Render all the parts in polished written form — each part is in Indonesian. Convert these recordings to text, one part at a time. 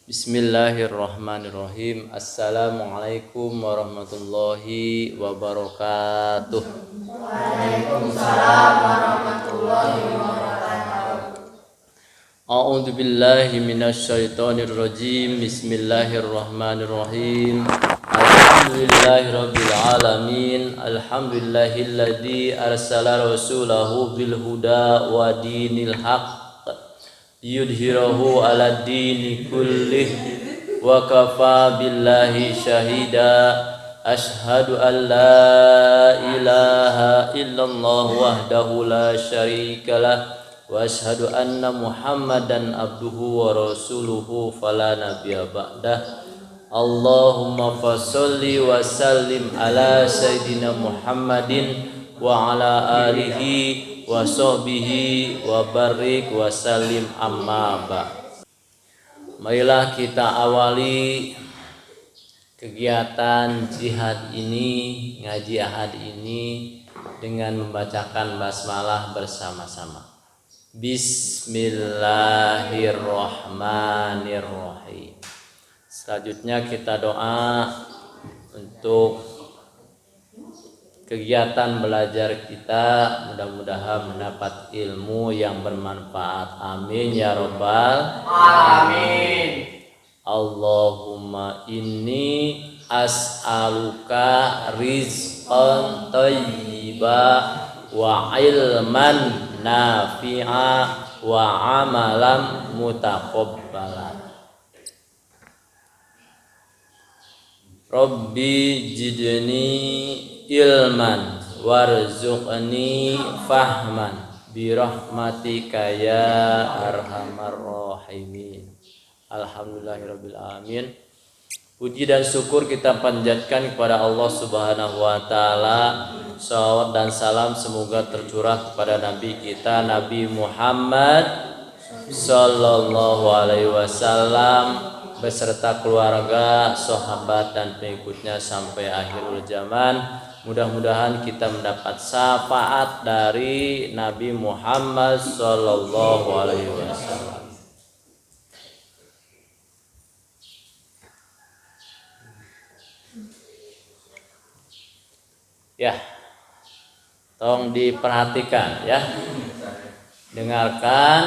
Bismillahirrahmanirrahim. Assalamualaikum warahmatullahi wabarakatuh. Waalaikumsalam warahmatullahi wabarakatuh. A'udzu billahi minasyaitonir rajim. Bismillahirrahmanirrahim. Alhamdulillahirabbil alamin. Alhamdulillahilladzi arsala rasulahu bil huda wa dinil haqq yudhirahu ala dini kullih wa kafa billahi syahida. Ashhadu an la ilaha illallah wahdahu la syarikalah wa ashhadu anna muhammadan abduhu wa rasuluhu fala nabiyya ba'dah. Allahumma fasholli wa sallim ala sayyidina Muhammadin wa ala alihi wa sahbihi wa barik wa salim amma ba'. Marilah kita awali kegiatan jihad ini, ngaji ahad ini dengan membacakan basmalah bersama-sama. Bismillahirrahmanirrahim. Selanjutnya kita doa untuk kegiatan belajar kita, mudah-mudahan mendapat ilmu yang bermanfaat. Amin ya rabbal Amin. Allahumma inni as'aluka rizqan thayyiba wa ilman nafi'a wa amalan mutaqabbala. Rabbi jidni ilman warzuqni fahman birahmatika ya arhamar rahimin. Alhamdulillahirabbil alamin. Puji dan syukur kita panjatkan kepada Allah Subhanahu wa taala. Shalawat dan salam semoga tercurah kepada nabi kita Nabi Muhammad sallallahu alaihi wasallam beserta keluarga, sahabat dan pengikutnya sampai akhirul zaman. Mudah-mudahan kita mendapat syafaat dari Nabi Muhammad sallallahu alaihi wasallam. Ya, tolong diperhatikan ya. Dengarkan,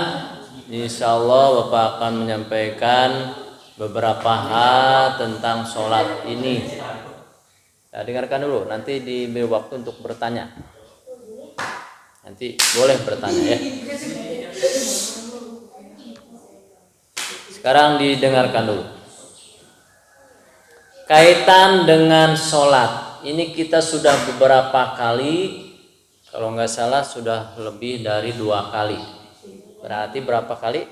insyaallah Bapak akan menyampaikan beberapa hal tentang sholat ini. Nah, dengarkan dulu, nanti diberi waktu untuk bertanya. Nanti boleh bertanya ya. Sekarang didengarkan dulu. Kaitan dengan sholat, ini kita sudah beberapa kali, kalau nggak salah sudah lebih dari 2 kali. Berarti berapa kali?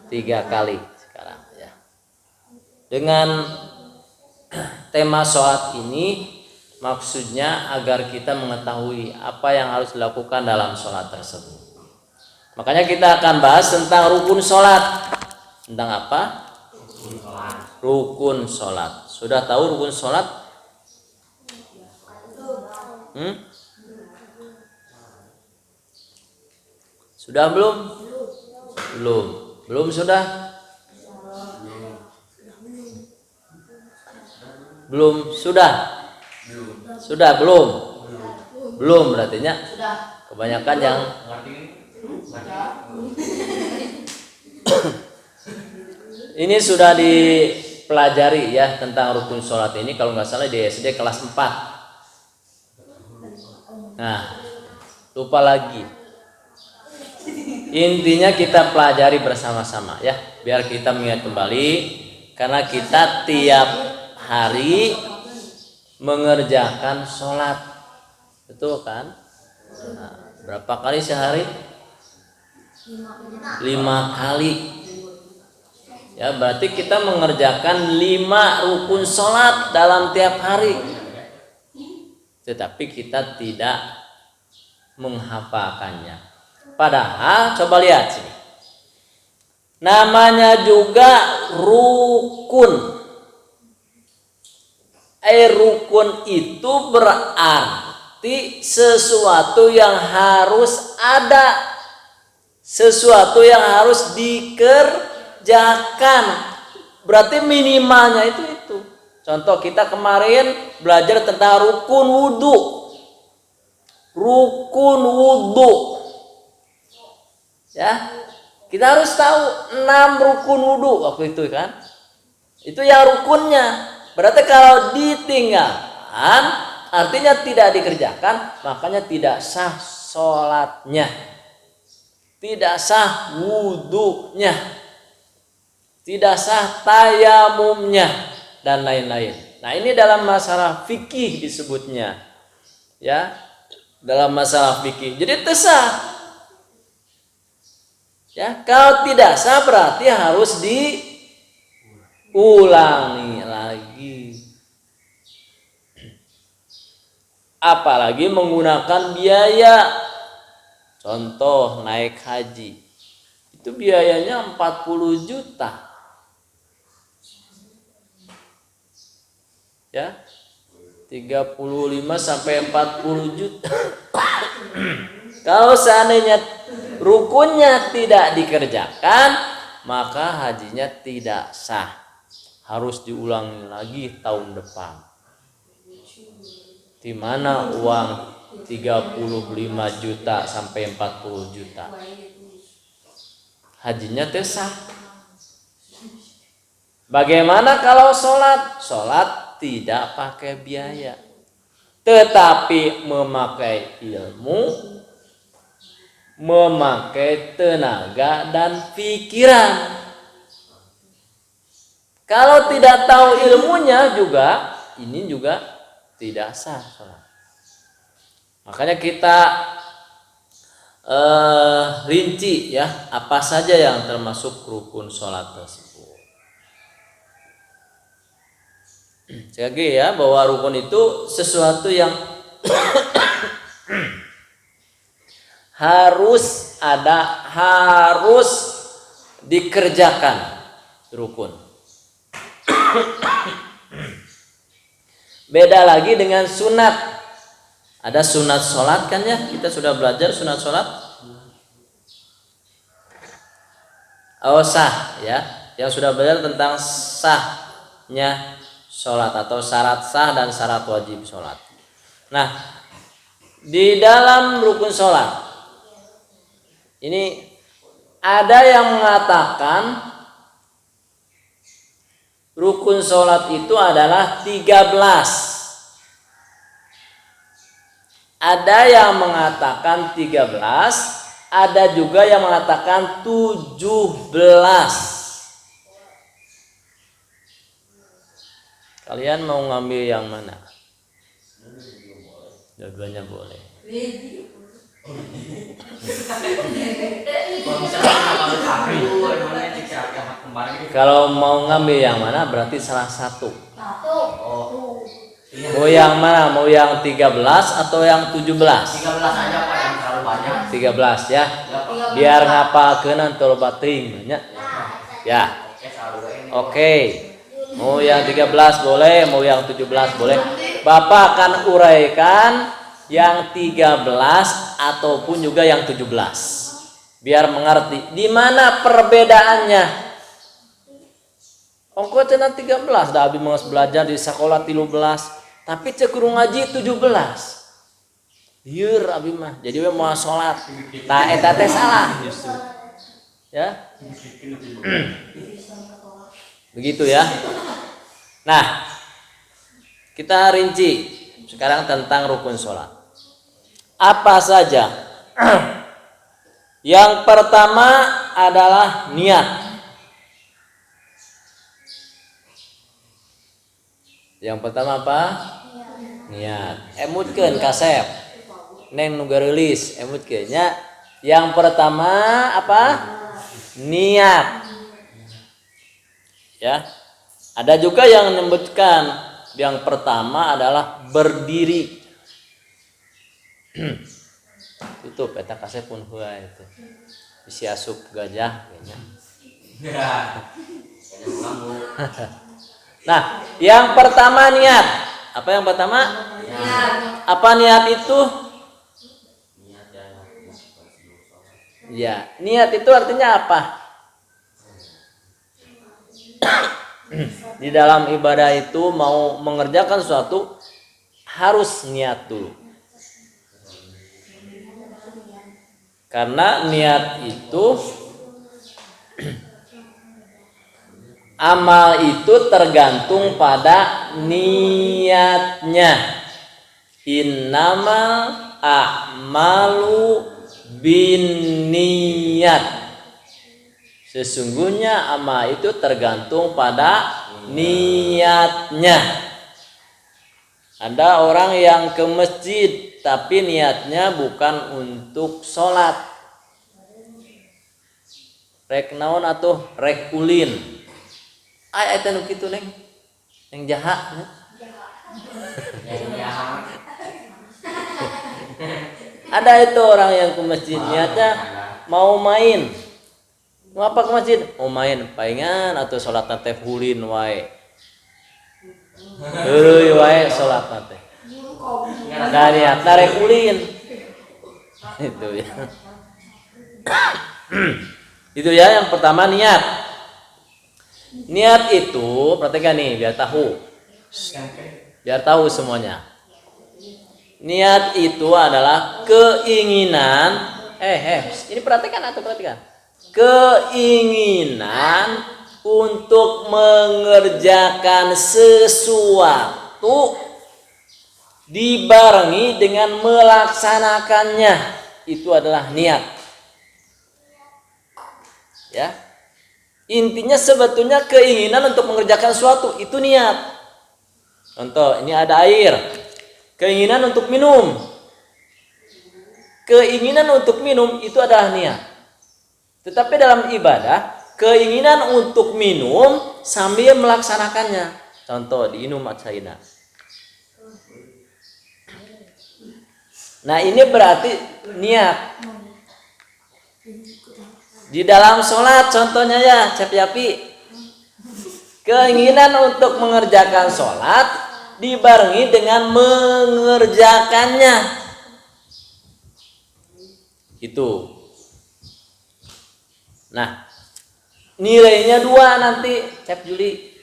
3 kali sekarang ya. Dengan tema sholat ini maksudnya agar kita mengetahui apa yang harus dilakukan dalam sholat tersebut. Makanya kita akan bahas tentang rukun sholat. Tentang apa? Rukun sholat. Sudah tahu rukun sholat? Sudah belum? Belum sudah? Belum sudah? Sudah belum? Belum berartinya kebanyakan yang ini sudah dipelajari ya tentang rukun sholat ini, kalau nggak salah di SD kelas 4. Nah, lupa lagi. Intinya kita pelajari bersama-sama ya, biar kita mengingat kembali, karena kita tiap hari mengerjakan sholat, betul kan? Nah, berapa kali sehari? 5 kali. Ya, berarti kita mengerjakan 5 rukun sholat dalam tiap hari. Tetapi kita tidak menghafalkannya. Padahal coba lihat sini. Namanya juga rukun. Rukun itu berarti sesuatu yang harus ada, sesuatu yang harus dikerjakan. Berarti minimalnya itu. Contoh kita kemarin belajar tentang rukun wudhu. Rukun wudhu. Ya, kita harus tahu 6 rukun wudhu waktu itu kan. Itu yang rukunnya. Berarti kalau ditinggalkan artinya tidak dikerjakan, makanya tidak sah sholatnya, tidak sah wudhunya, tidak sah tayamumnya, dan lain-lain. Nah, ini dalam masalah fikih disebutnya, ya, dalam masalah fikih. Jadi tesah. Ya, kalau tidak sah berarti harus diulangi lagi. Apalagi menggunakan biaya. Contoh naik haji. Itu biayanya 40 juta. Ya. 35 sampai 40 juta. Kalau seandainya rukunnya tidak dikerjakan, maka hajinya tidak sah. Harus diulangi lagi tahun depan. Di mana uang 35 juta sampai 40 juta. Hajinya sah. Bagaimana kalau sholat? Sholat tidak pakai biaya. Tetapi memakai ilmu, memakai tenaga dan pikiran. Kalau tidak tahu ilmunya juga, ini juga tidak sah sholat. Makanya kita rinci ya apa saja yang termasuk rukun sholat tersebut. Sekali ya bahwa rukun itu sesuatu yang harus dikerjakan rukun. Beda lagi dengan sunat. Ada sunat sholat kan ya? Kita sudah belajar sunat sholat. Oh sah ya. Yang sudah belajar tentang sahnya sholat atau syarat sah dan syarat wajib sholat. Nah, di dalam rukun sholat ini ada yang mengatakan rukun sholat itu adalah 13. Ada yang mengatakan 13, ada juga yang mengatakan 17. Kalian mau ngambil yang mana? Dua-duanya boleh. Kalau mau ngambil yang mana berarti salah satu. Mau yang mana? Mau yang 13 atau yang 17? 13 aja Pak, yang terlalu banyak. 13 ya. Biar ngapalkeun teu loba teuing nya. Ya. Oke. Mau yang 13 boleh, mau yang 17 boleh. Bapak akan uraikan yang 13 ataupun juga yang 17 biar mengerti di mana perbedaannya. Ongko cenah 13 da abi mangos belajar di sekolah 13 tapi cek kudu ngaji 17. Lieur abi mah jadi we moal salat. Tah eta teh salah justru. Ya. Begitu ya. Nah, kita rinci sekarang tentang rukun sholat. Apa saja? Yang pertama adalah niat. Yang pertama apa? Niat. Emutkeun kasep. Neng nu geulis emutkeun nya. Yang pertama apa? Niat. Ya. Ada juga yang menyebutkan yang pertama adalah berdiri. Itu peta kasep pun hua itu. Isi asup gajah kayaknya. Nah, yang pertama niat. Apa yang pertama? Niat. Apa niat itu? Ya, niat itu artinya apa? Di dalam ibadah itu mau mengerjakan sesuatu harus niat dulu. Karena niat itu amal itu tergantung pada niatnya. Innamal a'malu binniyat. Sesungguhnya amal itu tergantung pada niatnya. Ada orang yang ke masjid tapi niatnya bukan untuk sholat. Rek naon atuh rek ulin. Ay eta nu kitu neng. Neng jaha. Ada itu orang yang ke masjid niatnya mau main. Mau apa ke masjid? Mau main paingan atau sholat teh ulin wae. Heureui wae sholat teh. Dari rek ulin. Itu ya. Itu ya yang pertama niat. Niat itu perhatikan nih biar tahu. Biar tahu semuanya. Niat itu adalah keinginan. Ini perhatikan atau perhatikan. Keinginan untuk mengerjakan sesuatu dibarengi dengan melaksanakannya, itu adalah niat. Ya. Intinya sebetulnya keinginan untuk mengerjakan sesuatu itu niat. Contoh, ini ada air. Keinginan untuk minum. Keinginan untuk minum itu adalah niat. Tetapi dalam ibadah, keinginan untuk minum sambil melaksanakannya. Contoh, diinum atsaina. Nah, ini berarti niat. Di dalam sholat contohnya ya, Cep Yapi. Keinginan untuk mengerjakan sholat dibarengi dengan mengerjakannya. Itu. Nah, nilainya 2 nanti, Cep Juli.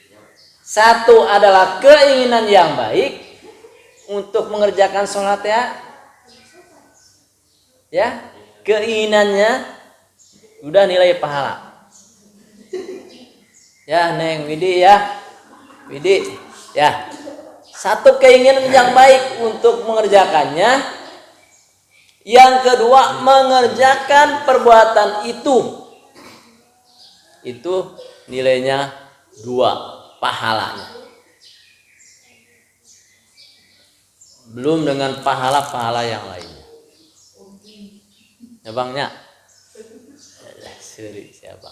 1 adalah keinginan yang baik untuk mengerjakan sholat ya. Ya, keinginannya udah nilai pahala. Ya, Neng Widi ya. Widi ya. 1 keinginan yang baik untuk mengerjakannya. Yang kedua, mengerjakan perbuatan itu. Itu nilainya 2 pahalanya. Belum dengan pahala-pahala yang lainnya. Ya Bangnya. Seri siapa?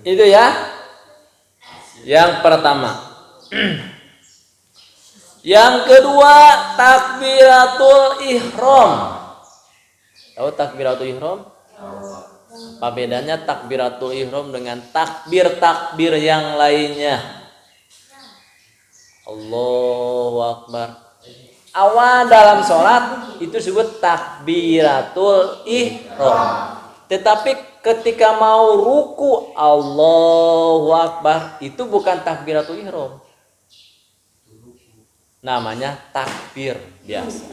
Itu ya. Yang pertama. Yang kedua, takbiratul ihram. Tahu takbiratul ihram? Apa bedanya takbiratul ihram dengan takbir-takbir yang lainnya? Allahu Akbar. Awal dalam sholat itu disebut takbiratul ihram. Tetapi ketika mau ruku Allahu Akbar itu bukan takbiratul ihram. Namanya takbir biasa.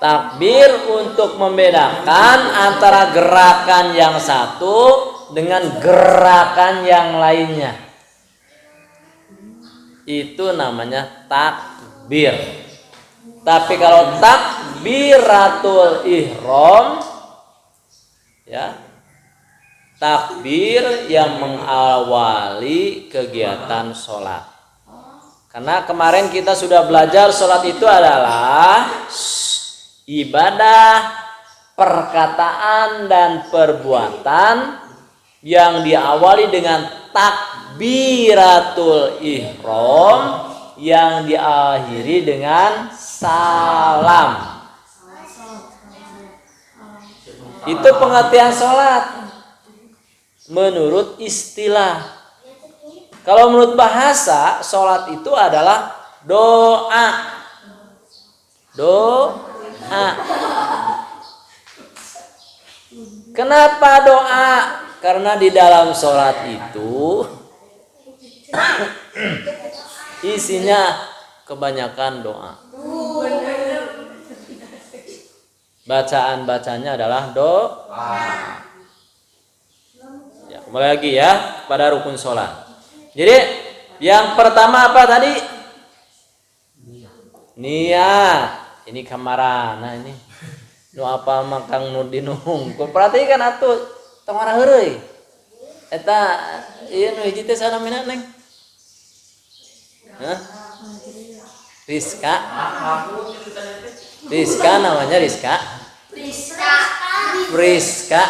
Takbir untuk membedakan antara gerakan yang satu dengan gerakan yang lainnya. Itu namanya takbir. Tapi kalau takbiratul ihram ya, takbir yang mengawali kegiatan sholat. Karena kemarin kita sudah belajar sholat itu adalah ibadah, perkataan dan perbuatan yang diawali dengan takbiratul ihram yang diakhiri dengan salam. Itu pengertian sholat menurut istilah. Kalau menurut bahasa, sholat itu adalah doa. Doa. Kenapa doa? Karena di dalam sholat itu isinya kebanyakan doa. Bacaan-bacanya adalah doa. Ya, kembali lagi ya pada rukun sholat. Jadi yang pertama apa tadi? Niat. Ini kamaran. Nah ini. Nu apa makang nu dinung. Perhatikan atuh tong arah heureuy. Eta ieu nu hiji teh sanamina Neng? Hah? Rizka. Rizka namanya Rizka. Rizka.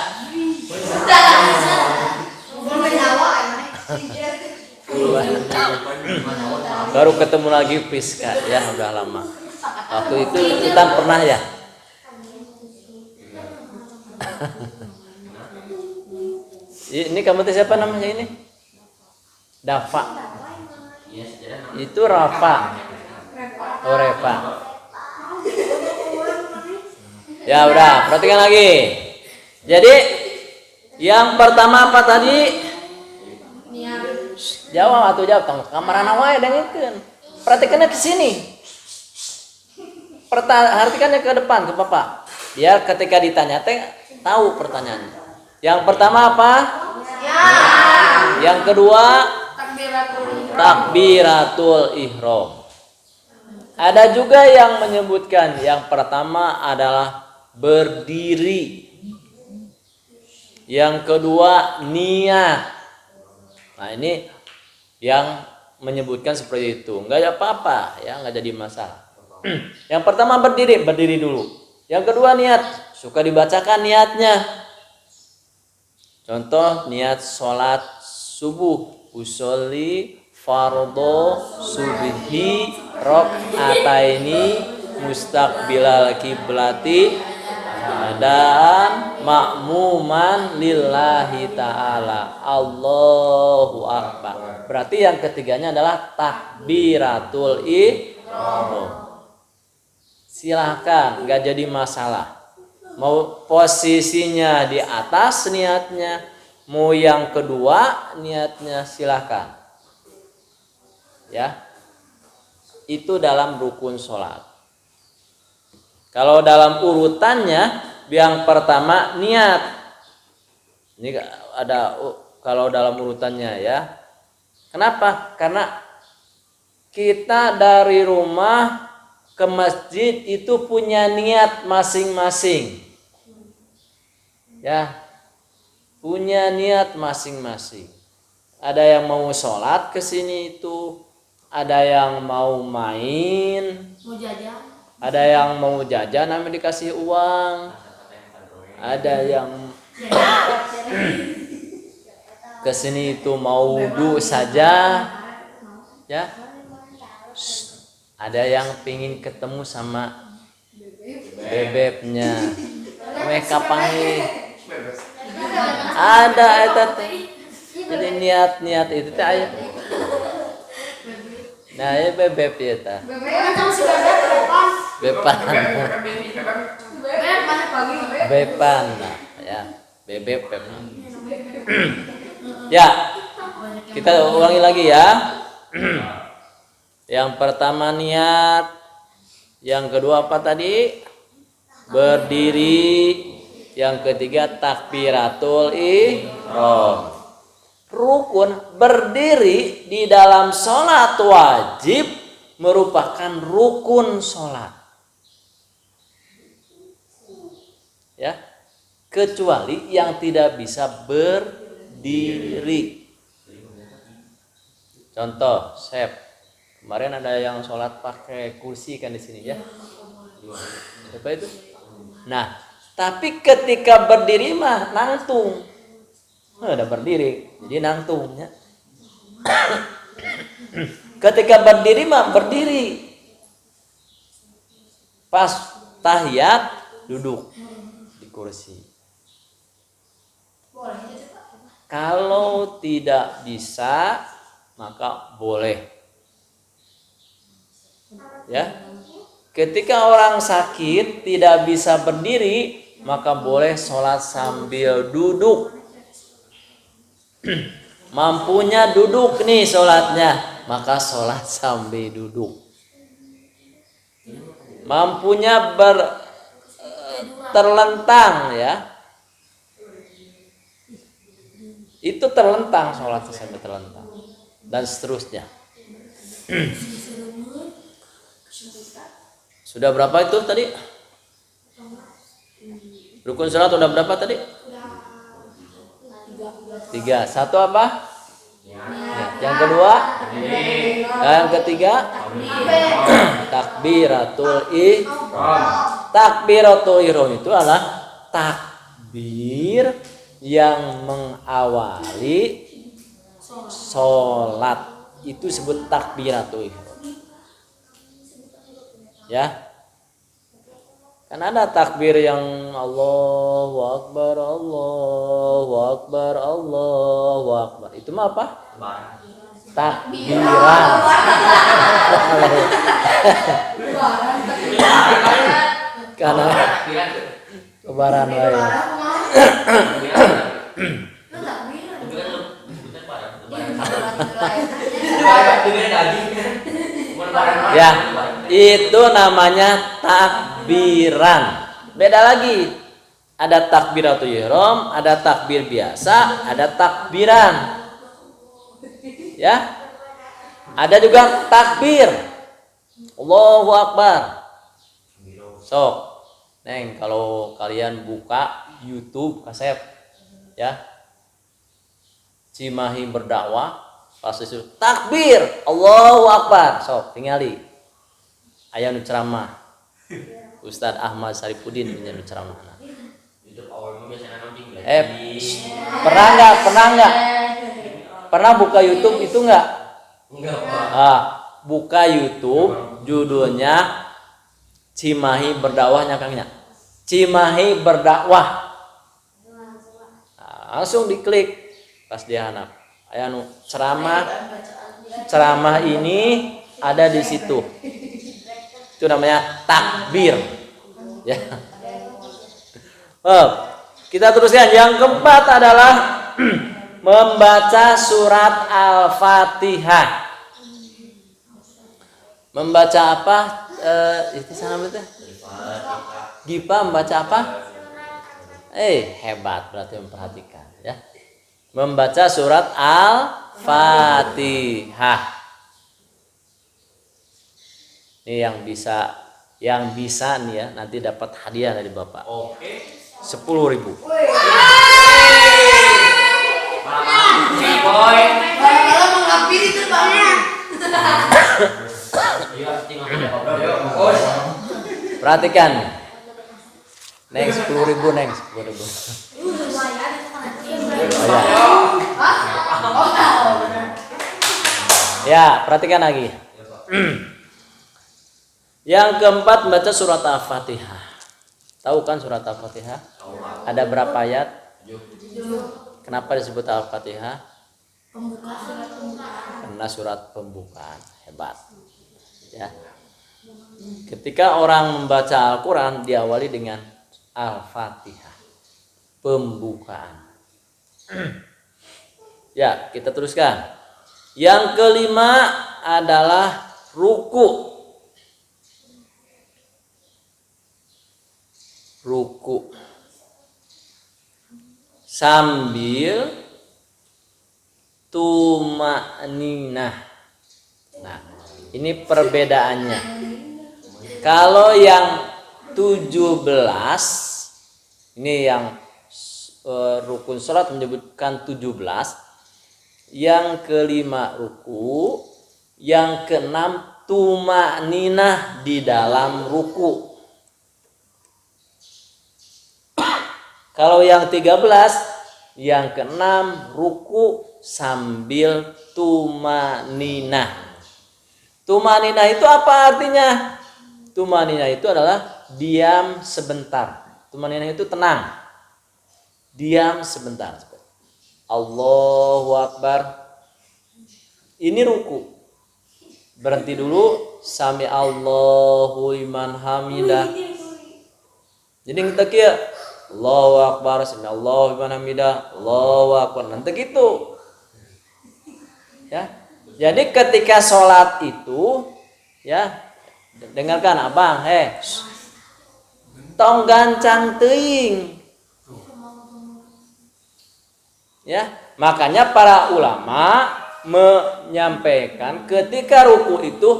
Baru ketemu lagi Rizka ya udah lama. Waktu itu kita pernah ya. Ini kamu teh siapa namanya ini? Dafa. Itu Rafa. Oh Reva. Ya udah, perhatikan lagi. Jadi yang pertama apa tadi? Jawab atau jawab tong kamarana wae dengekeun. Perhatikannya ke sini. Perhatikannya ke depan ke Bapak. Biar ketika ditanya teh tahu pertanyaannya. Yang pertama apa? Yang kedua takbiratul ihram. Ada juga yang menyebutkan yang pertama adalah berdiri. Yang kedua niat. Nah ini yang menyebutkan seperti itu. Enggak ada apa-apa ya, enggak jadi masalah. Yang pertama berdiri dulu. Yang kedua niat, suka dibacakan niatnya. Contoh niat sholat subuh, usolli fardhu subhi rakaataini mustaqbilal kiblati dan ma'muman lillahi ta'ala. Allahu akbar. Berarti yang ketiganya adalah takbiratul ihram. Silahkan, nggak jadi masalah. Mau posisinya di atas niatnya, mau yang kedua niatnya silahkan. Ya, itu dalam rukun sholat. Kalau dalam urutannya, yang pertama niat. Ini ada kalau dalam urutannya ya. Kenapa? Karena kita dari rumah ke masjid itu punya niat masing-masing. Ya. Punya niat masing-masing. Ada yang mau sholat ke sini itu, ada yang mau main, mau jajan. Ada yang mau jajan namanya dikasih uang. Ada yang ke sini itu mau wudu saja. Ya. Ada yang pingin ketemu sama bebeknya. Kapangi. Ada eta teh. Jadi niat itu teh aya. Nah, ya bebek ya ta. Bepan. Bepan nah, ya. Bebek. Ya. Kita ulangi lagi ya. Yang pertama niat, yang kedua apa tadi? Berdiri, yang ketiga takbiratul ihram. Rukun berdiri di dalam sholat wajib merupakan rukun sholat. Ya, kecuali yang tidak bisa berdiri. Contoh, kemarin ada yang sholat pakai kursi kan di sini ya. Siapa itu? Nah, tapi ketika berdiri mah nangtung. Ada berdiri, jadi nangtungnya. Ketika berdiri mah berdiri. Pas tahiyat duduk di kursi. Kalau tidak bisa maka boleh. Ya. Ketika orang sakit tidak bisa berdiri, maka boleh sholat sambil duduk. Mampunya duduk nih sholatnya, maka sholat sambil duduk. Mampunya terlentang ya, itu terlentang, sholat sambil terlentang dan seterusnya. Sudah berapa itu tadi? Rukun sholat udah berapa tadi? 3. Satu apa? Ya. Yang kedua? Yang ketiga? Takbiratul ihram. Takbiratul ihram itu adalah takbir yang mengawali sholat. Itu disebut takbiratul ihram. Ya. Kan ada takbir yang Allahu Akbar, Allahu Akbar, Allahu Akbar. Itu mah apa? Takbiran. Karena kebaran wae. Ya, itu namanya takbiran. Beda lagi. Ada takbiratul ihram, ada takbir biasa, ada takbiran. Ya. Ada juga takbir. Allahu Akbar. Sok. Neng, kalau kalian buka YouTube kasep ya. Cimahi berdakwah pasti takbir Allahu Akbar. Sok tingali. Aya nu ceramah. Ustadz Ahmad Saripudin punya nu ceramah. Pernah buka YouTube itu enggak? Enggak, Pak. Buka YouTube judulnya Cimahi berdakwahnya Kangnya. Cimahi berdakwah. Langsung diklik pas dia hanap. Aya nu ceramah ini ada di situ. Itu namanya takbir. Ya. Kita teruskan. Yang keempat adalah membaca surat Al-Fatihah. Membaca apa? Itu sana betul. Gipa membaca apa? Hebat berarti memperhatikan ya. Membaca surat Al-Fatihah. Ini yang bisa nih ya, nanti dapat hadiah dari Bapak. Oke. 10.000. Perhatikan. Neng 10.000 neng 10.000. Ya, perhatikan lagi. Yang keempat membaca surat Al-Fatihah. Tahu kan surat Al-Fatihah? Ada berapa ayat? 7. Kenapa disebut Al-Fatihah? Karena surat pembukaan. Hebat. Ya. Ketika orang membaca Al-Quran diawali dengan Al-Fatihah. Pembukaan. Ya, kita teruskan. Yang kelima adalah ruku. Ruku sambil tumaninah. Nah, ini perbedaannya. Kalau yang 17, ini yang rukun salat menyebutkan 17. Yang kelima ruku, yang keenam tumaninah di dalam ruku. Kalau yang 13, yang keenam ruku sambil tumaninah. Tumaninah itu apa artinya? Tumaninah itu adalah diam sebentar. Tumaninah itu tenang. Diam sebentar. Allahu Akbar. Ini ruku. Berhenti dulu. Sami Allahu liman hamidah. Jadi kita kira Allahu Akbar, samiallahu liman hamidah, Allahu Akbar. Nanti gitu. Ya. Jadi ketika sholat itu, ya, dengarkan abang, tong gancang teuing. Ya, makanya para ulama menyampaikan ketika ruku itu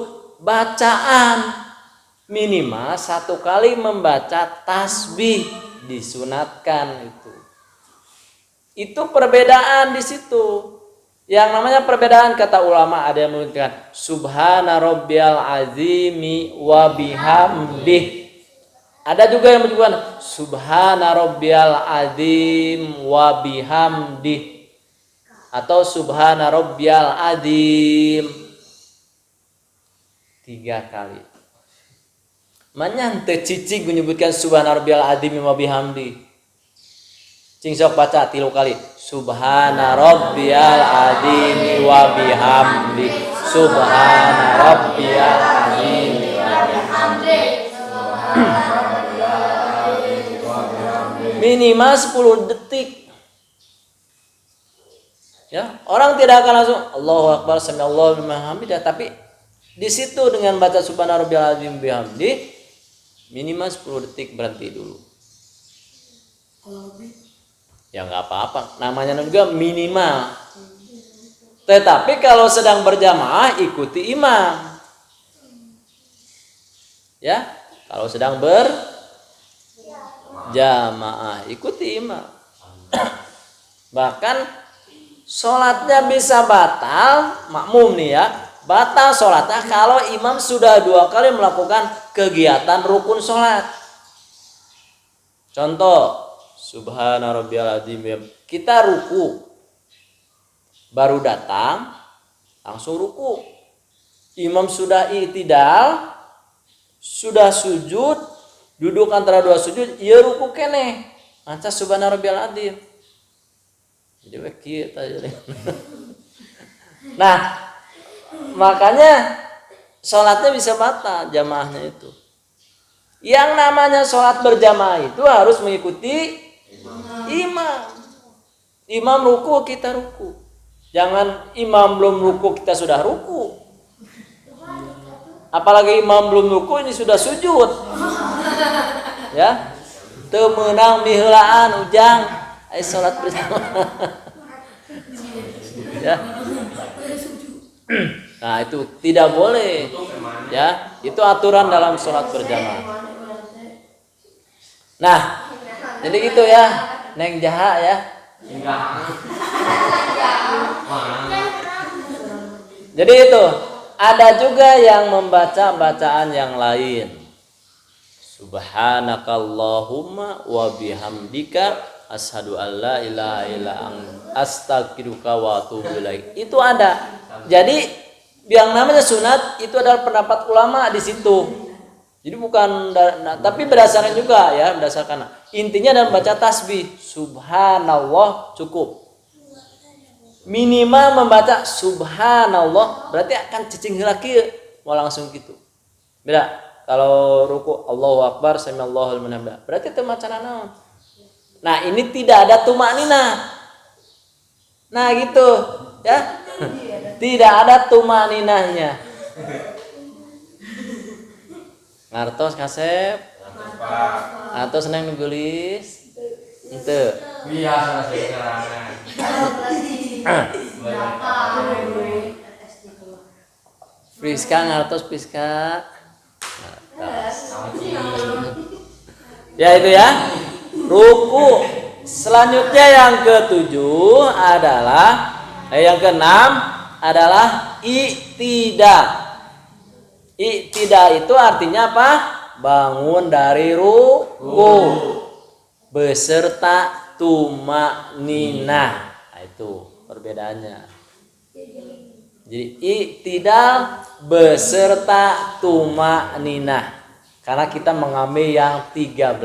bacaan minimal 1 kali membaca tasbih disunatkan itu. Itu perbedaan di situ. Yang namanya perbedaan kata ulama ada yang menyebutkan subhana rabbiyal azimi wa bihamdih. Ada juga yang menyebutkan subhana rabbiyal azim wa bihamdih atau subhana rabbiyal azim 3 kali. Manya teu cicing menyebutkan subhana rabbiyal azim wa bihamdih. Cing sok baca 3 kali. Subhana rabbiyal azim wa bihamdih. Subhana rabbiyal azim wa bihamdih. Minimal 10 detik. Ya, orang tidak akan langsung Allahu Akbar samiallahu liman hamidah, tapi di situ dengan baca subhana rabbiyal azim bihamdi minimal 10 detik berhenti dulu. Ya nggak apa-apa, namanya juga minimal. Tetapi kalau sedang berjamaah ikuti imam. Ya, kalau sedang berjamaah ikuti imam. Bahkan sholatnya bisa batal, makmum nih ya, batal sholatnya kalau imam sudah 2 kali melakukan kegiatan rukun sholat. Contoh, subhana rabbiyal azim, kita ruku, baru datang langsung ruku, imam sudah i'tidal, sudah sujud, duduk antara 2 sujud, ieu ruku keneh maca subhana rabbiyal azim. Jadi kita jadi. Nah, makanya sholatnya bisa batal jamaahnya itu. Yang namanya sholat berjamaah itu harus mengikuti imam. Imam ruku kita ruku. Jangan imam belum ruku kita sudah ruku. Apalagi imam belum ruku ini sudah sujud. Ya. Teu meunang miheulaan ujang aya salat berjamaah. Ya. Nah, itu tidak boleh. Ya, itu aturan dalam salat berjamaah. Nah, jadi gitu ya. Neng Jaha ya. Jadi itu ada juga yang membaca bacaan yang lain. Subhanakallahumma wa bihamdika asyhadu alla ilaha illa anta astaghfiruka wa atubu ilaik. Itu ada. Jadi yang namanya sunat itu adalah pendapat ulama di situ. Jadi bukan, tapi berdasarkan juga ya, berdasarkan intinya dalam baca tasbih subhanallah cukup. Minimal membaca subhanallah berarti akan cicing heula kieu mau langsung gitu. Beda kalau ruku Allahu Akbar samiallahu liman hamidah berarti teu macana naon. Nah, ini tidak ada tumakninah. Nah, gitu ya. Tidak ada tumakninahnya. Ngartos kasep atau seneng nulis ente biasa sekarang Priska ngartos Priska ya itu ya ruku. Selanjutnya yang ke-7 adalah yang ke-6 adalah i'tidal. I'tidal itu artinya apa? Bangun dari ruku beserta tumakninah. Nah, itu perbedaannya. Jadi i'tidal beserta tumakninah. Karena kita mengambil yang 13.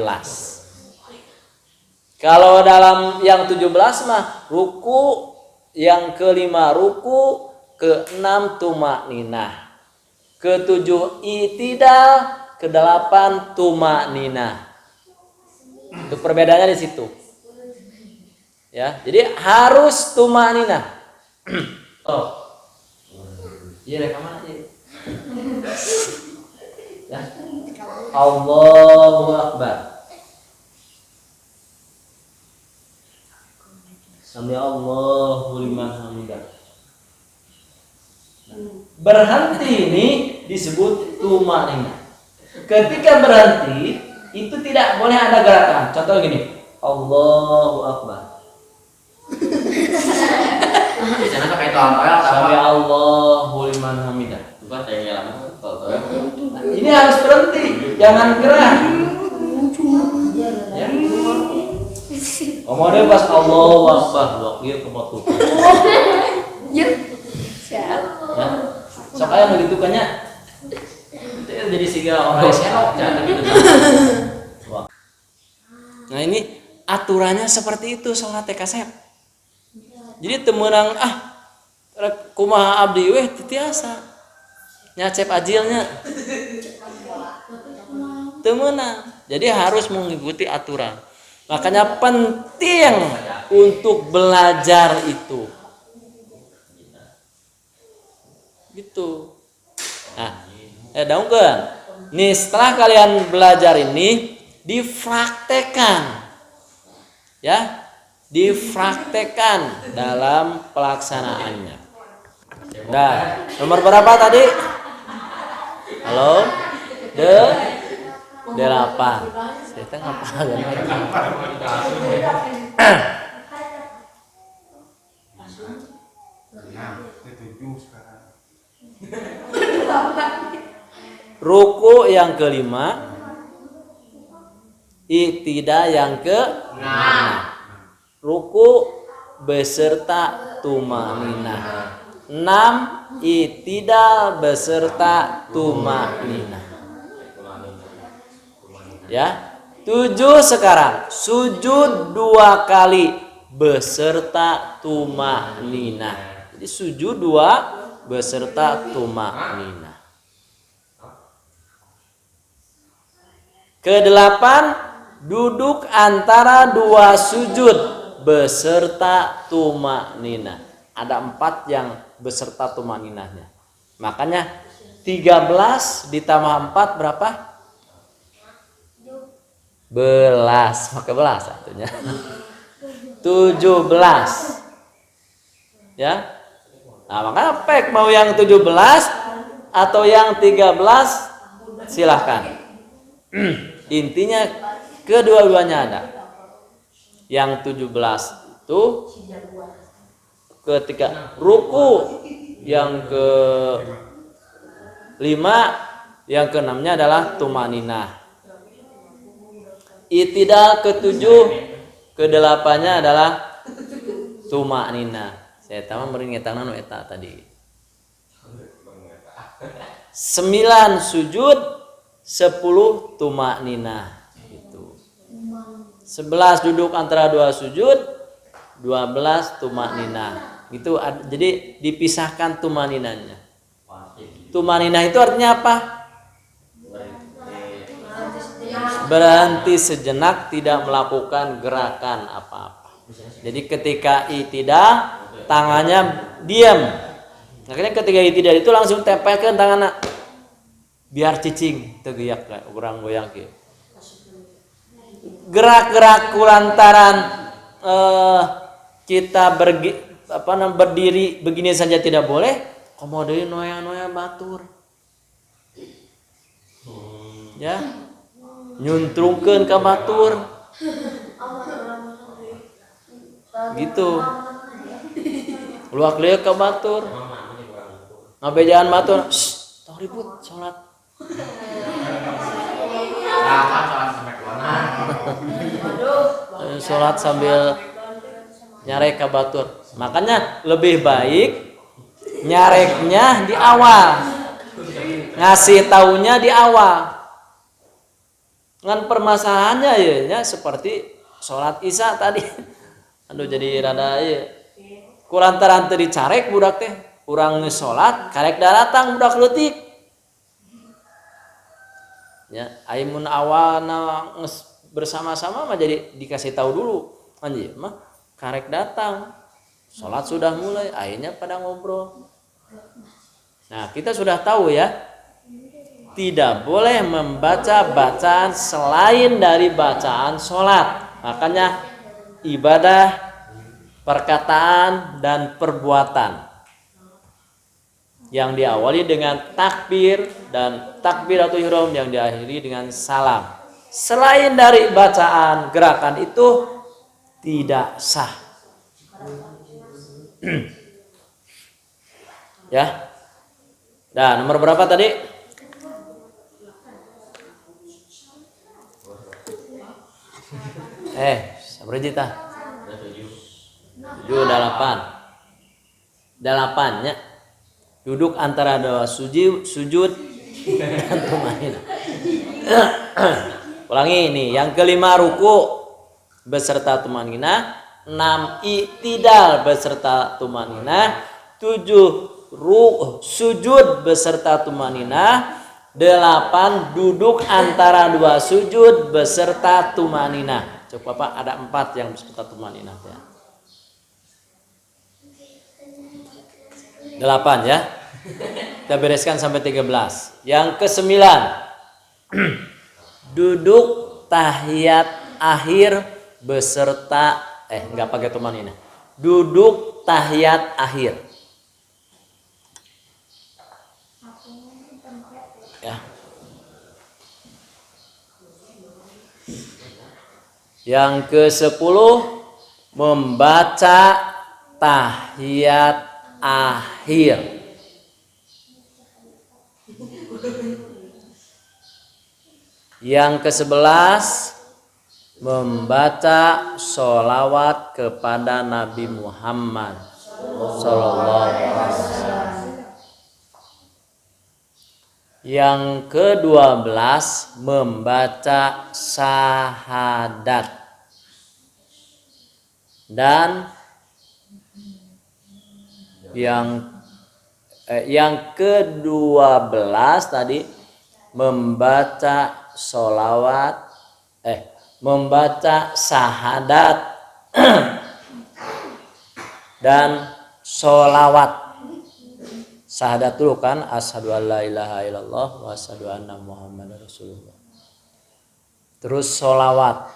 Kalau dalam yang 17 mah ruku, yang ke-5 ruku, ke-6 tumakninah. Ke-7 i'tidal, ke-8 tumakninah. Itu perbedaannya di situ. Ya, jadi harus tumanina. Oh. Iya, rekaman aja. Ya. Allahu Akbar. Sami Allahu liman hamidah. Berhenti ini disebut tumanina. Ketika berhenti itu tidak boleh ada gerakan. Contoh gini, Allahu Akbar. Biasanya pakai itu apa ya? Sami Allahu liman hamidah. Bukan kayak lama. Ini harus berhenti, jangan gerak. Ya. Kemudian pas Allahu Akbar, wakil kemotu. Ya. Sok aya begitu kanya. Jadi siga orang senok gitu. Nah ini aturannya seperti itu sholat teh kasep. Jadi temenang kumaha abdi weh titiasa nyacep ajilnya temenang. Jadi harus mengikuti aturan. Makanya penting untuk belajar itu. Gitu. Nah, daungkeun. Nih setelah kalian belajar ini dipraktekkan. Ya, dipraktekkan dalam pelaksanaannya. Nah, nomor berapa tadi? Halo? 8. Saya teh ngapal ruku yang kelima, i'tidal yang ke-6. Ruku beserta tumanina. 6 i'tidal beserta tumanina. Ya. 7 sekarang sujud 2 kali beserta tumanina. Jadi sujud 2 beserta tumanina. Ke-8 duduk antara 2 sujud beserta tumanina. Ada 4 yang beserta tumaninahnya. Makanya 13 ditambah 4 berapa? 11. Pakai belas satunya. 17. Ya. Nah, makanya pek mau yang 17 atau yang 13 silahkan. Intinya kedua-duanya ada. Yang 17 itu ketika ruku, yang ke-5, yang ke-6-nya adalah tumaninah. I'tidal ke-7, ke-8-nya adalah tumaninah. Saya tahu meureun ngetangna nu eta tadi. 9 sujud, 10 tumaninah gitu. 11 duduk antara 2 sujud, 12 tumaninah. Gitu. Jadi dipisahkan tumaninahnya. Tumaninah itu artinya apa? Berhenti sejenak, tidak melakukan gerakan apa-apa. Jadi ketika i'tidal tangannya diam. Makanya ketika i'tidal itu langsung tempelkan tangannya. Biar cicing tegeyak urang goyang kieu. Gerak-gerak kulantaran kita berdiri begini saja tidak boleh. Komodeui noya-noya batur. Ya. Nyuntrungkeun ka batur. Gitu. Luak-leuk ka batur. Ngabejaan batur. Tong ribut salat. Salat sambil nyarek ka batur. Makanya lebih baik nyareknya di awal. Ngasih taunya di awal. Ngan permasalahannya ya seperti sholat isya tadi. Aduh jadi rada ya. Kulantaran teu dicarek budak teh, urang geus sholat, karek datang budak leutik. Ya, aimun awana geus bersama-sama mah jadi dikasih tahu dulu anjir mah karek datang sholat sudah mulai akhirnya pada ngobrol. Nah kita sudah tahu ya, tidak boleh membaca bacaan selain dari bacaan sholat. Makanya ibadah, perkataan dan perbuatan yang diawali dengan takbir dan takbiratul ihram yang diakhiri dengan salam. Selain dari bacaan gerakan itu tidak sah. Ya. Dan nomor berapa tadi? Sabar Jita. 7 8. 8 nya. Duduk antara dua sujud dan tumaninah. Ulangi ini, yang kelima ruku beserta tumaninah, 6 i'tidal beserta tumaninah, 7 sujud beserta tumaninah, 8 duduk antara dua sujud beserta tumaninah. Coba Pak, ada 4 yang beserta tumaninah ya. 8 ya. Kita bereskan sampai 13. Yang ke-9 duduk tahiyat akhir beserta enggak pakai tumaninah. Duduk tahiyat akhir. Ya. Yang ke-10 membaca tahiyat akhir. Yang ke-11 membaca sholawat kepada Nabi Muhammad Sallallahu Alaihi Wasallam. Yang ke-12 membaca syahadat. Dan yang ke-12 tadi membaca sholawat membaca syahadat dan sholawat. Syahadat dulu kan, asyhadu alla ilaha illallah wa asyhadu anna muhammadar rasulullah. Terus sholawat,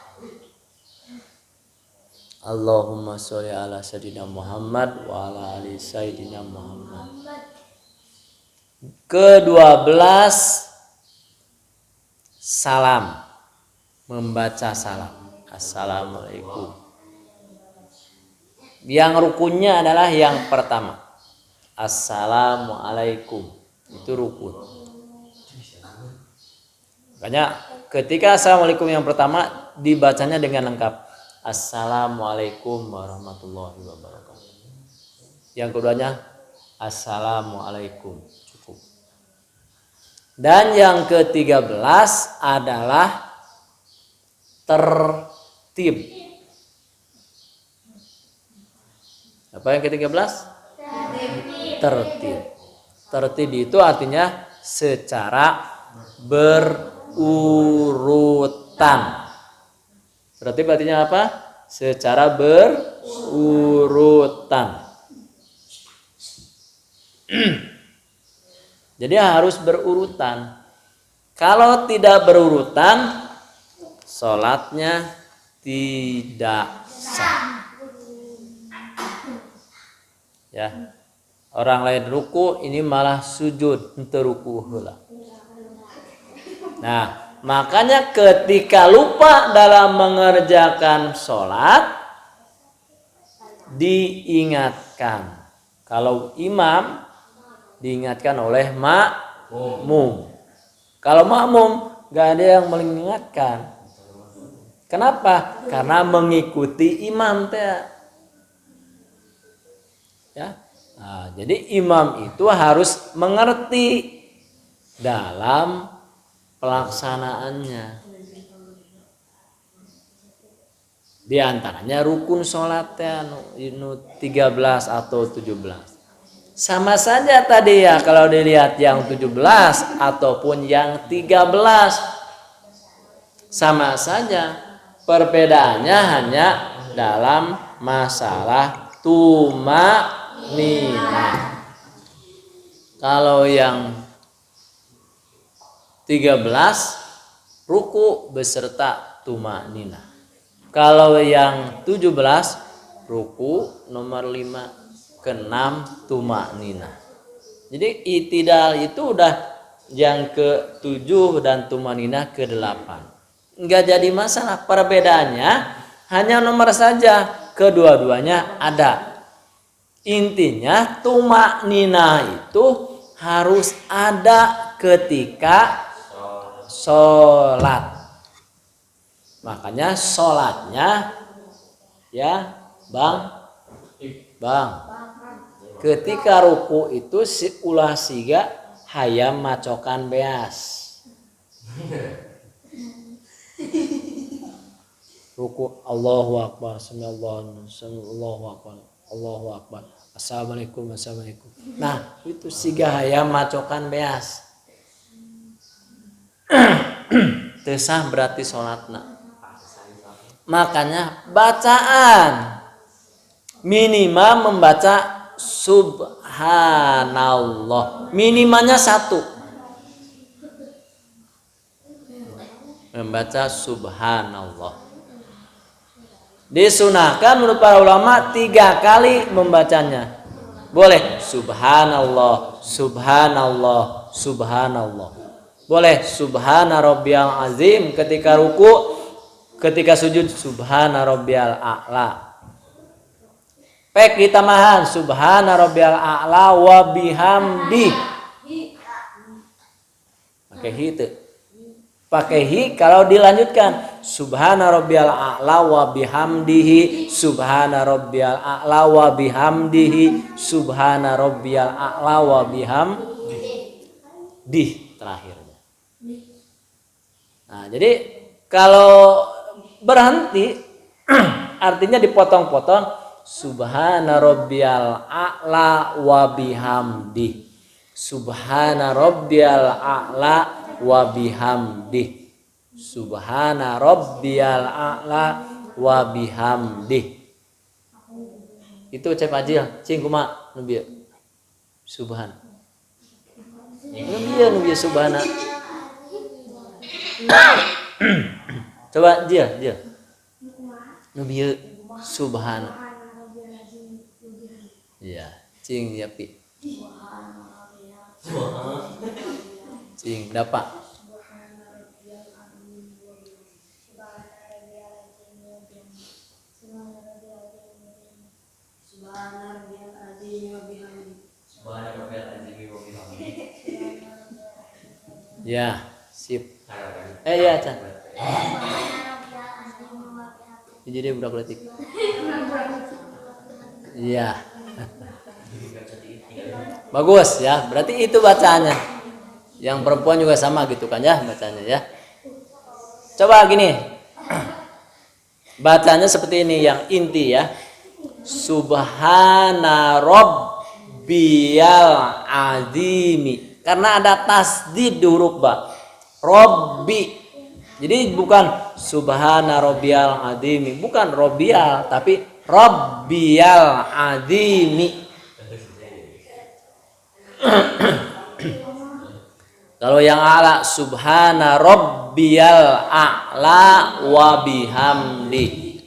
Allahumma sholli ala sayyidina Muhammad wa ala ali sayyidina Muhammad. Ke-12 salam, membaca salam, assalamualaikum. Yang rukunnya adalah yang pertama, assalamualaikum, itu rukun. Makanya ketika assalamualaikum yang pertama dibacanya dengan lengkap, assalamualaikum warahmatullahi wabarakatuh. Yang keduanya assalamualaikum, cukup. Dan yang ke-13 adalah tertib. Apa yang ke-13? Tertib. Tertib itu artinya secara berurutan. Tertib artinya apa? Secara berurutan. Jadi harus berurutan. Kalau tidak berurutan, sholatnya tidak sah. Ya, orang lain ruku, ini malah sujud untuk ruku heula. Nah, makanya ketika lupa dalam mengerjakan sholat, diingatkan. Kalau imam, diingatkan oleh makmum. Kalau makmum gak ada yang mengingatkan. Kenapa? Karena mengikuti imam teh. Ya. Nah, jadi imam itu harus mengerti dalam pelaksanaannya. Di antaranya rukun sholat teh 13 atau 17. Sama saja tadi ya, kalau dilihat yang 17 ataupun yang 13. Sama saja. Perbedaannya hanya dalam masalah tumanina. Kalau yang 13 ruku beserta tumanina. Kalau yang 17 ruku nomor 5 ke 6 tumanina. Jadi itidal itu udah yang ke-7 dan tumanina ke-8. Enggak jadi masalah. Perbedaannya hanya nomor saja, kedua-duanya ada. Intinya tumanina itu harus ada ketika sholat. Makanya sholatnya ya bang, ketika ruku itu si ulah siga hayam macokan beas. Ruku Allahu Akbar, Allahu Akbar, Allahu Akbar, Assalamualaikum. Nah itu siga hayam macokan beas. Tesah berarti sholatna. Makanya bacaan minimal membaca subhanallah, minimalnya 1 membaca subhanallah. Disunahkan menurut para ulama 3 kali membacanya. Boleh subhanallah, subhanallah, subhanallah. Boleh subhana rabbiyal azim ketika ruku, ketika sujud subhana rabbiyal a'la. Pek ditamahan subhana rabbiyal a'la wa bihamdi. Pakai hi itu. Pakai hi kalau dilanjutkan subhana rabbiyal a'la wa bihamdihi, subhana rabbiyal a'la wa bihamdihi, subhana rabbiyal a'la wa bihamdihi terakhirnya. Nah, jadi kalau berhenti artinya dipotong-potong subhana rabbiyal a'la wa bihamdi, subhana rabbiyal a'la wa bihamdi, subhana rabbiyal a'la wa bihamdi. Itu cek ajil cing kumaha nu bieu subhan nu bieu subhana. Coba dia nu bieu subhana. Iya, cing ya pi. Cing dapat. Ya, sip. Ya, Chan. Jadi budak letik. Iya. Bagus ya, berarti itu bacanya. Yang perempuan juga sama gitu kan ya bacanya ya. Coba gini. Bacanya seperti ini yang inti ya. Subhana rabbiyal azimi. Karena ada tasdid di huruf ba. Robbi. Jadi bukan subhana rabbiyal azimi, bukan rabbiyal tapi rabbiyal azimi. Kalau yang a'la subhana rabbiyal a'la wa bihamdi.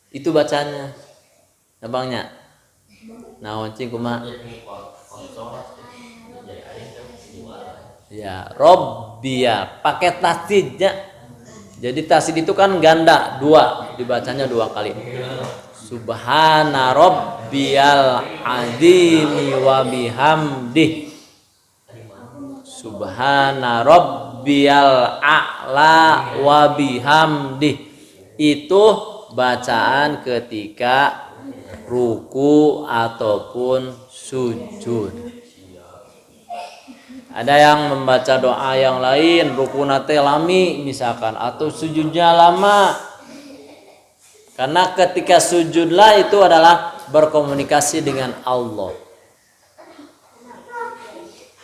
Itu bacanya. Abangnya. Nah, cing kumaha? Ya, Robbiya pakai tasdidnya. Jadi tasdid itu kan ganda 2, dibacanya 2 kali. Subhana rabbiyal azimi wa bihamdi. Subhana rabbiyal a'la wa bihamdi. Itu bacaan ketika ruku ataupun sujud. Ada yang membaca doa yang lain, rukuna teh lami misalkan, atau sujudnya lama. Karena ketika sujudlah itu adalah berkomunikasi dengan Allah.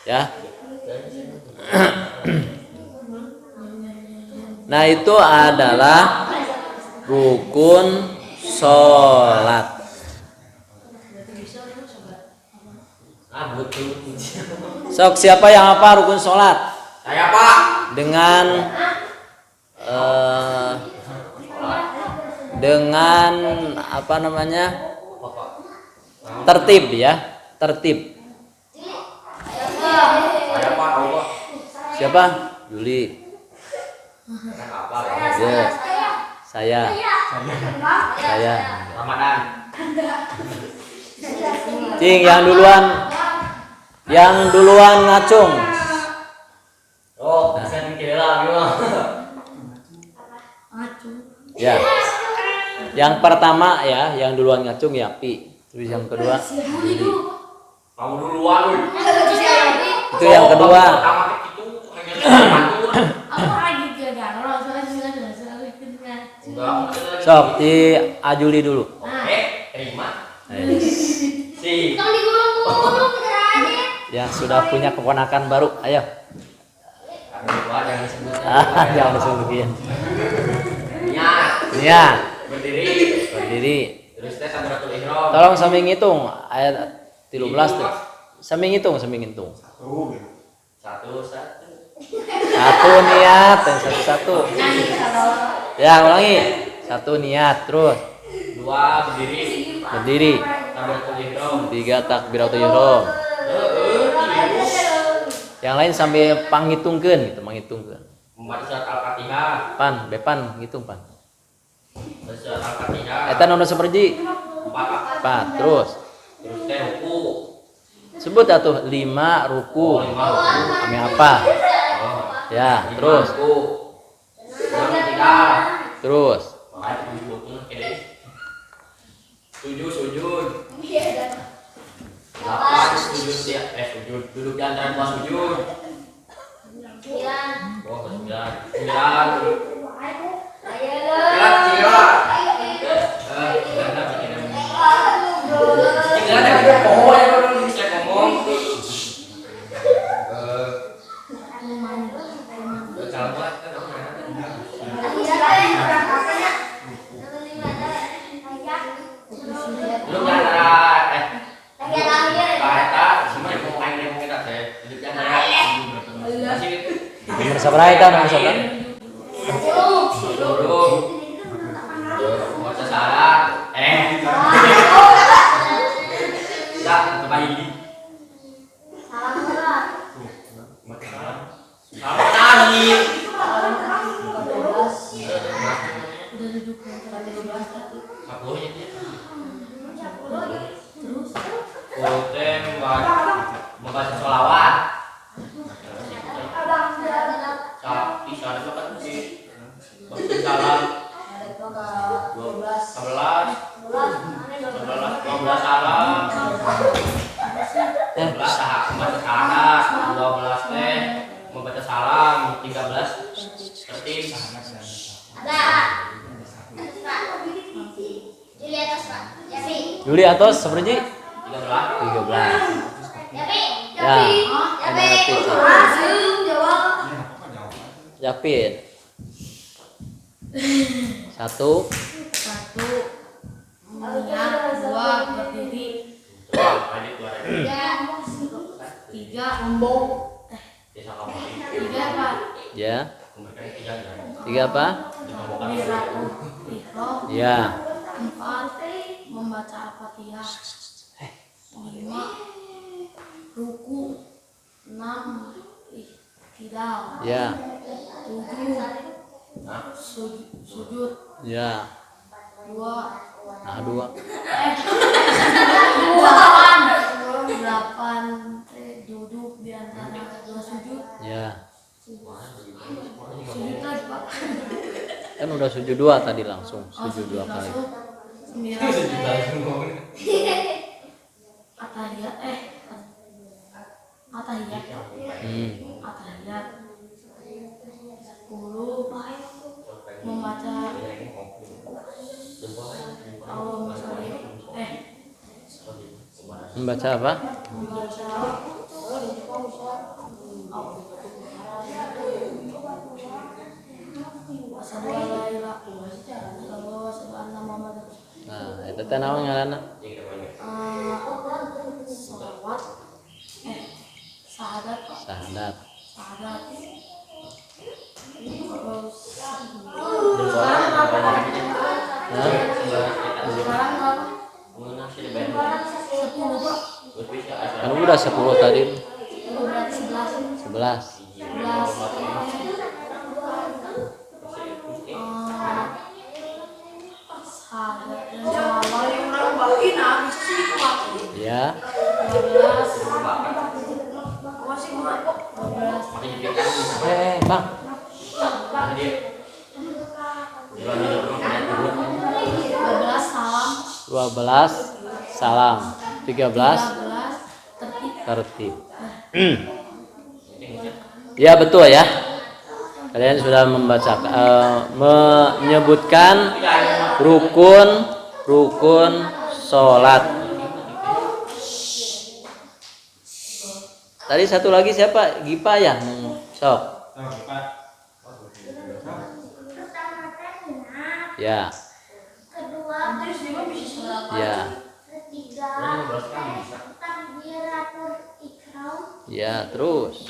Ya. Nah, itu adalah rukun sholat. Sok, siapa yang apa rukun sholat? Saya Pak. Dengan apa namanya? Tertib ya, tertib. Saya Pak Allah. Siapa? Juli. Ya. Saya. Ramadan. Cing, yang duluan ngacung. Oh, bisa mikir lagi mah. Ya. Yang pertama ya, yang duluan ngacung ya Pi. Terus yang kedua Juli. Kamu duluan. Itu yang kedua. Sok, di Ajuli dulu. Terima. Si. Ya, sudah punya keponakan baru. Ayo. Jangan disebut. Jangan disebutin. Niat. Berdiri. Terus teh takbiratul ihram. Tolong sambil ngitung ayat 13 tuh. Sambil ngitung. Satu niat dan satu. Ya, ulangi. Satu niat terus. Dua berdiri. Berdiri. Takbiratul ihram. 3 takbiratul ihram. Yang lain sambil panghitungkeun gitu, manghitungkeun. Membaca surat Al-Fatihah. Bepan ngitung pan. Surat Al-Fatihah. Eta nu saperji? 4. Terus Teh ruku. sebut atuh 5 ruku. Kami apa? Ya, terus. Terus. Sujud. 8 sujud ya. Sujud. Duduk di antara dua sujud. 9. Nomor sabaraha eta? Nomor sabaraha? Baca salat. Dah, coba ini. Salam lagi. Membaca sholawat. Salam 12 salam 12 syahadat 12 teh membaca salam 13 tertib Juli atos seperti 13 ya, Yapin 1 niat, 2 berdiri, 3 apa? ya. 3 apa? Takbiratul ihram. Ya. 4 membaca Al-Fatihah. 5 ruku. 6 iktidal. Ya. 7 sujud. Ya. 2 Nah, 2. 8 duduk di antara 2 sujud. Ya. Sujud lagi Pak. Kan udah sujud 2 tadi langsung. Sujud 2 kali. 9 Atahiyat. Atahiyat. Atahiyat. 10 membaca Allahumma sholli Membaca apa? membaca asyhadu an la ilaha illallah wa asyhadu anna muhammadar rasulullah. Nah, eta teh naon ngaranna? Sholawat syahadat Pak. Syahadat. Syahadat. Terus Nah, sekarang berapa? 10 Pak. kan udah 10 tadi. Udah 11. 11. Syahadat dan sholawat. Ya. 12. Bang. 12 salam. 12 salam. 13 tertib. tertib. Ya betul ya. Kalian sudah menyebutkan rukun sholat. Tadi satu lagi siapa? Gipa ya? Sok. Ya. Ya. Ya, terus.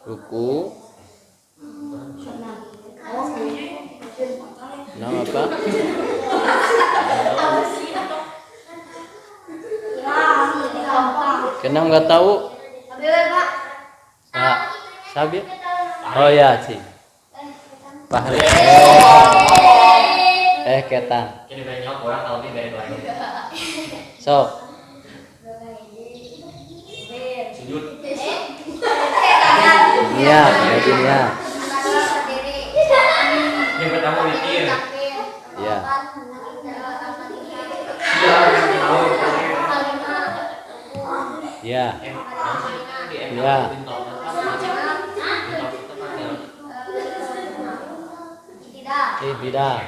Ruku. Nama apa? Kenapa nggak tahu? Sabir. Oh ya, sih. Fahri. Ketan. Jadi banyak orang kalau lebih dari 2. Sok. Sujud. Iya, ya. Yang pertama witir. Ya. Ya. Ya. Bidah.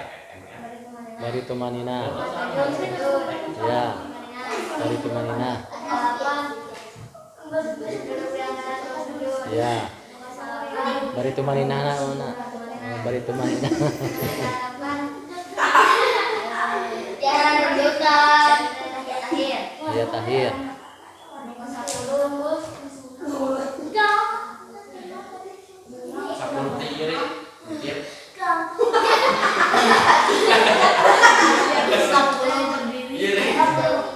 Dari tumanina. Ya. Dari tumanina. Ya. Dari tumanina mana? Dari tumanina. Ya tahir.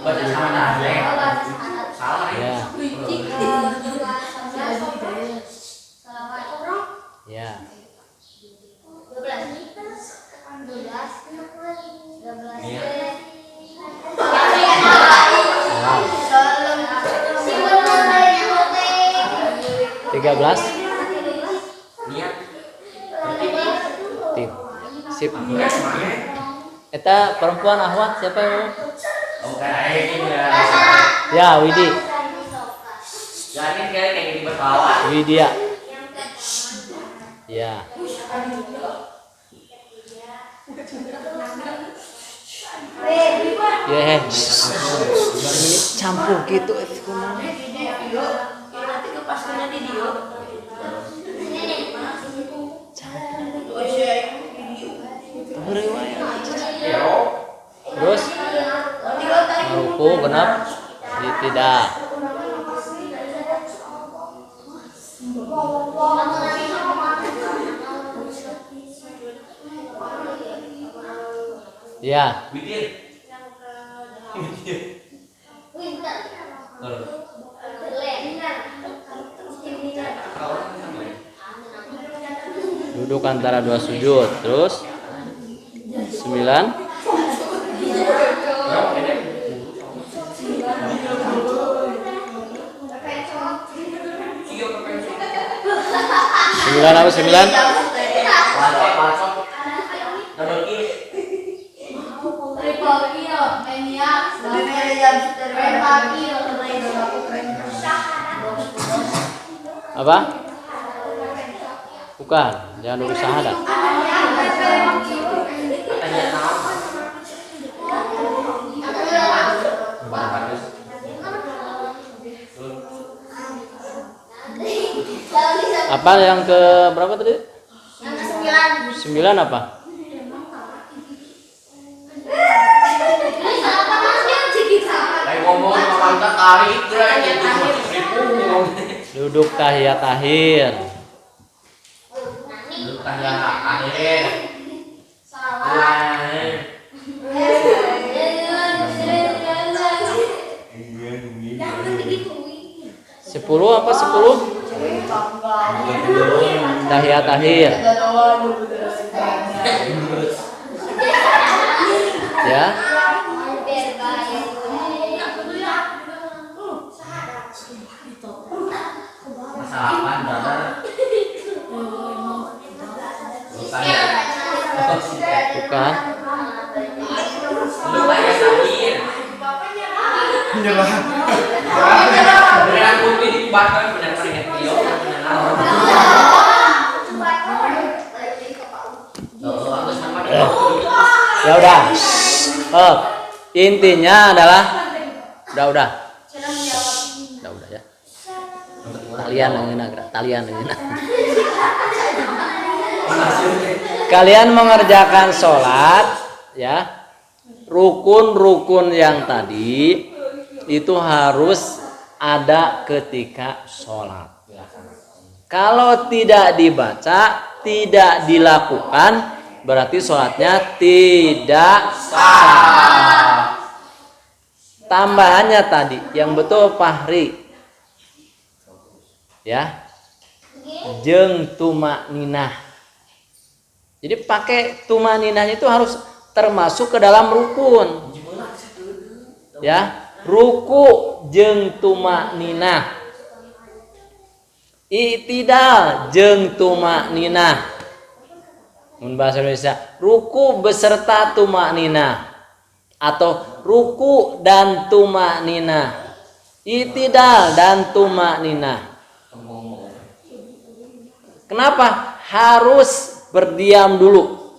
Baca syahadat. Salah ya. Ya. Tiga belas. Tip. Sip. Eta perempuan ahwat siapa yang mau? Ya, Widi. Jadi kayak gini berkawan. Widya. Ya. Ya, ini campur gitu Terus ruku genap tidak. Ya. Duduk antara dua sujud. Terus 9. 9 apa 9? Apa? Bukan, jangan dulu syahadat. Apa yang ke berapa tadi? Yang 9. 9 apa? Kayak ngomong sama kita tarik itu Duduk tahiyat akhir. duduk tangga akhir. Salah. 10 apa 10? Tahiyat akhir. Ya. Masalah apa, brother? Bukan ya? Bukan. Lu tanya sakit. Beneran putih dibakar beneran pakai video. Ya udah. Intinya adalah udah ya. Talian yang Kalian mengerjakan sholat, ya. Rukun-rukun yang tadi itu harus ada ketika sholat. Kalau tidak dibaca, tidak dilakukan, berarti sholatnya tidak sah. Tambahannya tadi, yang betul Fahri, ya, jeung tumakninah. Jadi pakai tumakninahnya itu harus termasuk ke dalam rukun, ya, ruku jeung tumakninah, i'tidal jeung tumakninah. Mun bahasa Indonesia, ruku beserta tumakninah atau ruku dan tumakninah, i'tidal dan tumakninah. Kenapa harus berdiam dulu?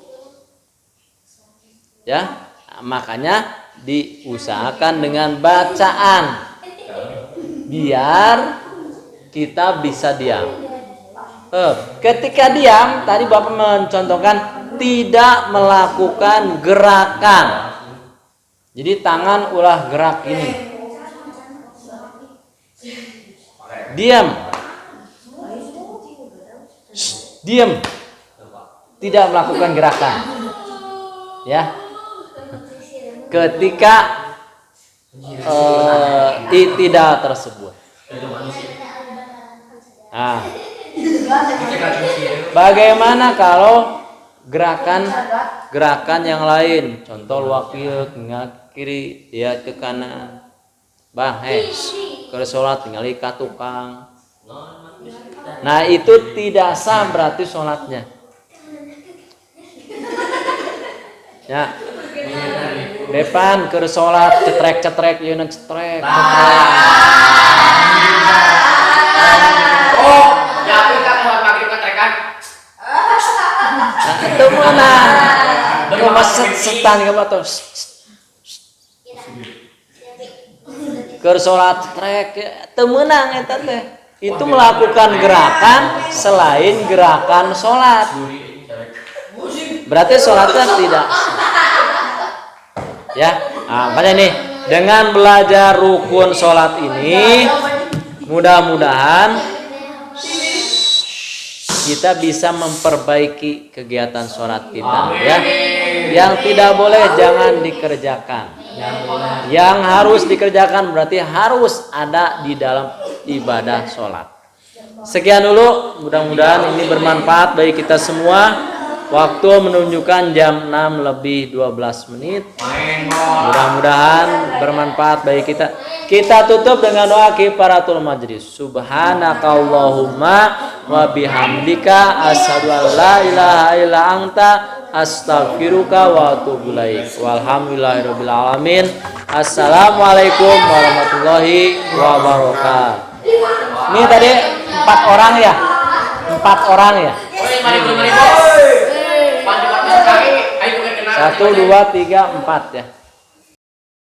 Ya, makanya diusahakan dengan bacaan biar kita bisa diam. Ketika diam, tadi Bapak mencontohkan tidak melakukan gerakan. Jadi tangan ulah gerak ini. Diam. Diam. Tidak melakukan gerakan. Ya. Ketika tidak tersebut. Nah, bagaimana kalau gerakan yang lain? Contoh wakil tinggal kiri, dia ke kanan. Bang, ke sholat tinggal ke tukang. Nah, itu tidak sah berarti sholatnya. Ya. Depan ke sholat cetrek yeuna cetrek. Oh, jadi kan sholat maghrib ketrekan. Nah, itu mana? Cuma setan ke batu. Ke sholat cetrek teu meunang eta teh. Itu melakukan gerakan selain gerakan sholat. Berarti sholatnya tidak. Ya, makanya nih dengan belajar rukun sholat ini mudah-mudahan kita bisa memperbaiki kegiatan sholat kita, ya. Yang tidak boleh jangan dikerjakan. Yang harus dikerjakan berarti harus ada di dalam ibadah sholat. Sekian dulu, mudah-mudahan ini bermanfaat bagi kita semua. Waktu menunjukkan jam 6:12. Mudah-mudahan bermanfaat bagi kita. Kita tutup dengan doa kifaratul majlis. Subhanakallahumma wa bihamdika asyhadu an la ilaha illa anta astaghfiruka wa atubu ilaik. Walhamdulillahirabbil alamin. Assalamualaikum warahmatullahi wabarakatuh. Ini tadi 4 orang ya? 4 orang ya? 1, 2, 3, 4 ya.